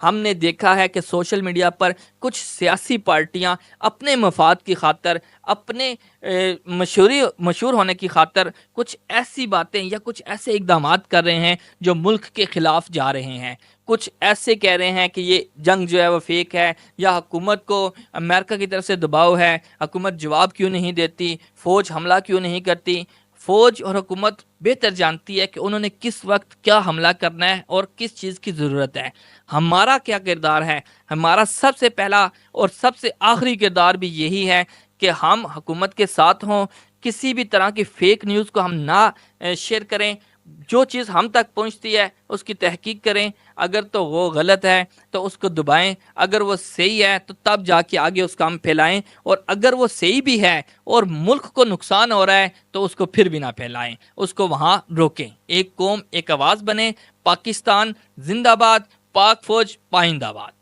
ہم نے دیکھا ہے کہ سوشل میڈیا پر کچھ سیاسی پارٹیاں اپنے مفاد کی خاطر، اپنے مشہور ہونے کی خاطر کچھ ایسی باتیں یا کچھ ایسے اقدامات کر رہے ہیں جو ملک کے خلاف جا رہے ہیں۔ کچھ ایسے کہہ رہے ہیں کہ یہ جنگ جو ہے وہ فیک ہے، یا حکومت کو امریکہ کی طرف سے دباؤ ہے، حکومت جواب کیوں نہیں دیتی، فوج حملہ کیوں نہیں کرتی۔ فوج اور حکومت بہتر جانتی ہے کہ انہوں نے کس وقت کیا حملہ کرنا ہے اور کس چیز کی ضرورت ہے۔ ہمارا کیا کردار ہے؟ ہمارا سب سے پہلا اور سب سے آخری کردار بھی یہی ہے کہ ہم حکومت کے ساتھ ہوں، کسی بھی طرح کی فیک نیوز کو ہم نہ شیئر کریں۔ جو چیز ہم تک پہنچتی ہے اس کی تحقیق کریں، اگر تو وہ غلط ہے تو اس کو دبائیں، اگر وہ صحیح ہے تو تب جا کے آگے اس کا ہم پھیلائیں، اور اگر وہ صحیح بھی ہے اور ملک کو نقصان ہو رہا ہے تو اس کو پھر بھی نہ پھیلائیں، اس کو وہاں روکیں۔ ایک قوم ایک آواز بنے۔ پاکستان زندہ باد، پاک فوج پائندہ باد۔